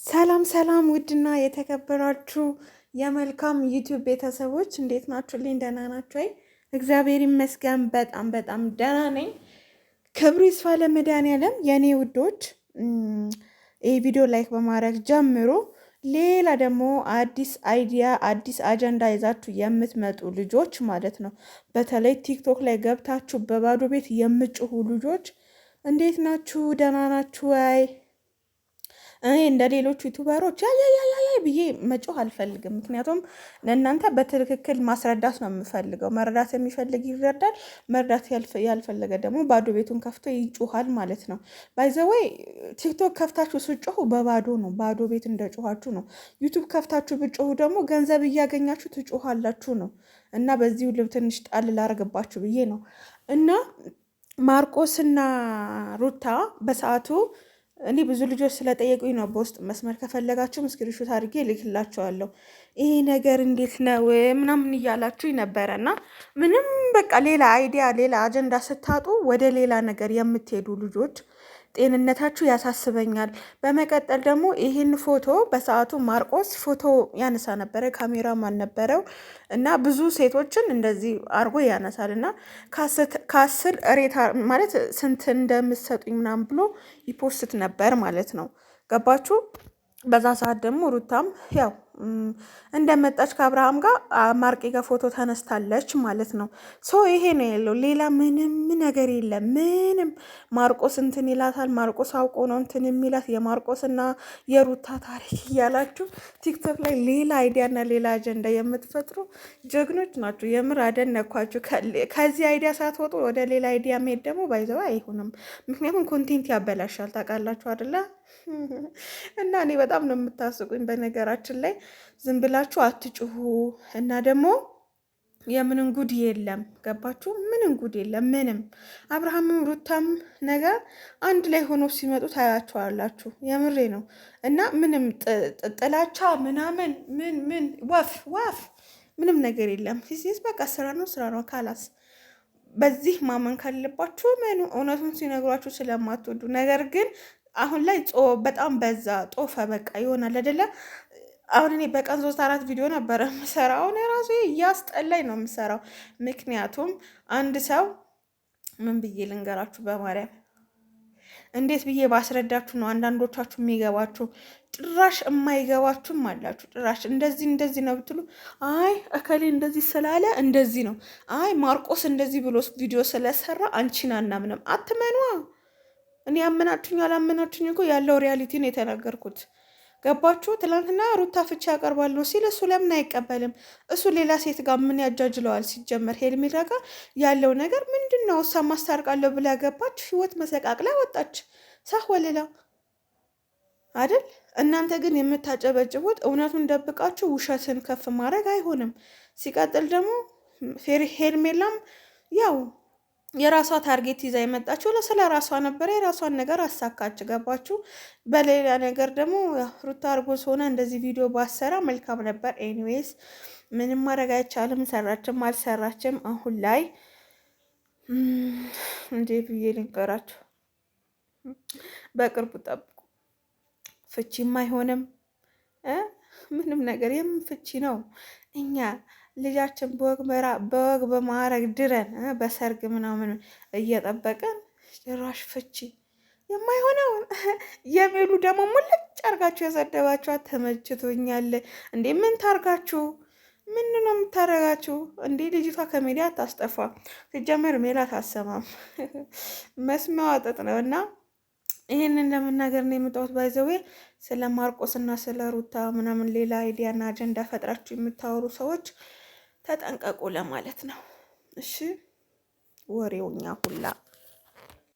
ሰላም ሰላም ውድና የተከበራችሁ የመልካም ዩቲዩብ ቤተሰቦች እንዴት ናችሁልኝ? ደህና ናችሁ? እግዚአብሔር ይመስገን በጣም ደህና ነኝ። ክብሩ ይስፋ ለመድኃኒዓለም የኔ ውዶች። ይህ ቪዲዮ ላይክ በማድረግ ጀምሮ ሌላ ደግሞ አዲስ አይዲያ አዲስ አጀንዳ ይዛችሁ የምትመጡ ልጆች ማለት ነው። በተለይ ቲክቶክ ላይ ገብታችሁ በባዶ ቤት የምትጮሁ ልጆች እንዴት ናችሁ? ደህና ናችሁ ወይ? እኔ እንደ ሌሎቹ ዩቱበሮች ያ ብዬ መጮህ አልፈልግም። ምክንያቱም ለእናንተ በትክክል ማስረዳት ነው የምፈልገው። መረዳት የሚፈልግ ይረዳል፣ መረዳት ያልፈለገ ደግሞ ባዶ ቤቱን ከፍቶ ይጮሃል ማለት ነው። ባይዘወይ ቲክቶክ ከፍታችሁ ስጮሁ በባዶ ነው፣ ባዶ ቤት እንደጮኋችሁ ነው። ዩቱብ ከፍታችሁ ብጮሁ ደግሞ ገንዘብ እያገኛችሁ ትጮኋላችሁ ነው። እና በዚሁ ልብ ትንሽ ጣል ላረግባችሁ ብዬ ነው። እና ማርቆስና ሩታ በሰዓቱ እኔ ብዙ ልጆች ስለጠየቁኝ ነው። በውስጥ መስመር ከፈለጋችሁ ስክሪንሾት አድርጌ ልክላቸዋለሁ። ይሄ ነገር እንዴት ነው ምናምን እያላችሁ ነበረ እና ምንም በቃ ሌላ አይዲያ ሌላ አጀንዳ ስታጡ ወደ ሌላ ነገር የምትሄዱ ልጆች ጤንነታችሁ ያሳስበኛል። በመቀጠል ደግሞ ይህን ፎቶ በሰዓቱ ማርቆስ ፎቶ ያነሳ ነበረ፣ ካሜራማን ነበረው እና ብዙ ሴቶችን እንደዚህ አርጎ ያነሳል እና ከአስር ሬታ ማለት ስንት እንደምትሰጡኝ ምናምን ብሎ ይፖስት ነበር ማለት ነው። ገባችሁ? በዛ ሰዓት ደግሞ ሩታም ያው እንደመጣች ከአብርሃም ጋር ማርቄ ጋር ፎቶ ተነስታለች ማለት ነው። ሶ ይሄ ነው ያለው፣ ሌላ ምንም ነገር የለም። ምንም ማርቆስ እንትን ይላታል፣ ማርቆስ አውቆ ነው እንትን የሚላት፣ የማርቆስና የሩታ ታሪክ እያላችሁ ቲክቶክ ላይ ሌላ አይዲያና ሌላ አጀንዳ የምትፈጥሩ ጀግኖች ናችሁ። የምር አደነኳችሁ። ከዚህ አይዲያ ሳትወጡ ወደ ሌላ አይዲያ መሄድ ደግሞ ባይዘው አይሆንም። ምክንያቱም ኮንቴንት ያበላሻል። ታውቃላችሁ አይደለ? እና እኔ በጣም ነው የምታስቁኝ። በነገራችን ላይ ዝም ብላችሁ አትጩሁ። እና ደግሞ የምንም ጉድ የለም። ገባችሁ? ምንም ጉድ የለም። ምንም አብርሃምም ሩታም ነገር አንድ ላይ ሆኖ ሲመጡ ታያቸዋላችሁ። የምሬ ነው። እና ምንም ጥላቻ ምናምን ምን ወፍ ምንም ነገር የለም። ፊሲስ በቃ ስራ ነው ካላስ በዚህ ማመን ካለባችሁ ምን እውነቱን ሲነግሯችሁ ስለማትወዱ ነገር ግን አሁን ላይ በጣም በዛ ጦፈ በቃ ይሆናል አይደለ? አሁን እኔ በቀን 3-4 ቪዲዮ ነበረ የምሰራው። አሁን የራሱ እያስጠላኝ ነው የምሰራው። ምክንያቱም አንድ ሰው ምን ብዬ ልንገራችሁ፣ በማርያም እንዴት ብዬ ባስረዳችሁ ነው አንዳንዶቻችሁ የሚገባችሁ? ጭራሽ የማይገባችሁም አላችሁ። ጭራሽ እንደዚህ ነው ብትሉ አይ እከሌ እንደዚህ ስላለ እንደዚህ ነው፣ አይ ማርቆስ እንደዚህ ብሎ ቪዲዮ ስለሰራ አንቺን አናምንም። አትመኗ። እኔ አመናችሁኝ አላመናችሁኝ እኮ ያለው ሪያሊቲ ነው የተናገርኩት። ገባችሁ? ትናንትና ሩታ ፍቻ ያቀርባለሁ ሲል እሱ ለምን አይቀበልም? እሱ ሌላ ሴት ጋር ምን ያጃጅለዋል? ሲጀመር ሄርሜላ ጋር ያለው ነገር ምንድን ነው? እሷ ማስታርቃለሁ ብላ ገባች፣ ህይወት መሰቃቅላ ወጣች። ሳህ ወለላ አይደል? እናንተ ግን የምታጨበጭቡት እውነቱን ደብቃችሁ ውሸትን ከፍ ማድረግ አይሆንም። ሲቀጥል ደግሞ ሄርሜላም ያው የራሷ ታርጌት ይዛ የመጣችው ስለ ራሷ ነበረ። የራሷን ነገር አሳካች። ገባችሁ? በሌላ ነገር ደግሞ ሩታ አርጎስ ሆነ እንደዚህ ቪዲዮ ባሰራ መልካም ነበር። ኤኒዌይስ ምንም ማድረግ አይቻልም። ሰራችም አልሰራችም አሁን ላይ እንዴ ብዬ ልንገራችሁ፣ በቅርቡ ጠብቁ። ፍቺም አይሆንም ምንም ነገር ፍቺ ነው። እኛ ልጃችን በወግ በማዕረግ ድረን በሰርግ ምናምን እየጠበቀን ጭራሽ ፍቺ የማይሆነውን የሚሉ ደግሞ ሙልጭ አርጋችሁ የሰደባችኋት ተመችቶኛል። እንዴ ምን ታርጋችሁ? ምን ነው የምታረጋችሁ? እንዴ ልጅቷ ከሚዲያ አታስጠፋ። ሲጀመር ሜላት አሰማም መስሚያዋ ጥጥ ነው። እና ይህንን ለመናገር ነው የምጣሁት። ባይዘዌ ስለ ማርቆስና ስለ ሩታ ምናምን ሌላ አይዲያና አጀንዳ ፈጥራችሁ የምታወሩ ሰዎች ተጠንቀቁ ለማለት ነው። እሺ ወሬውኛ ሁላ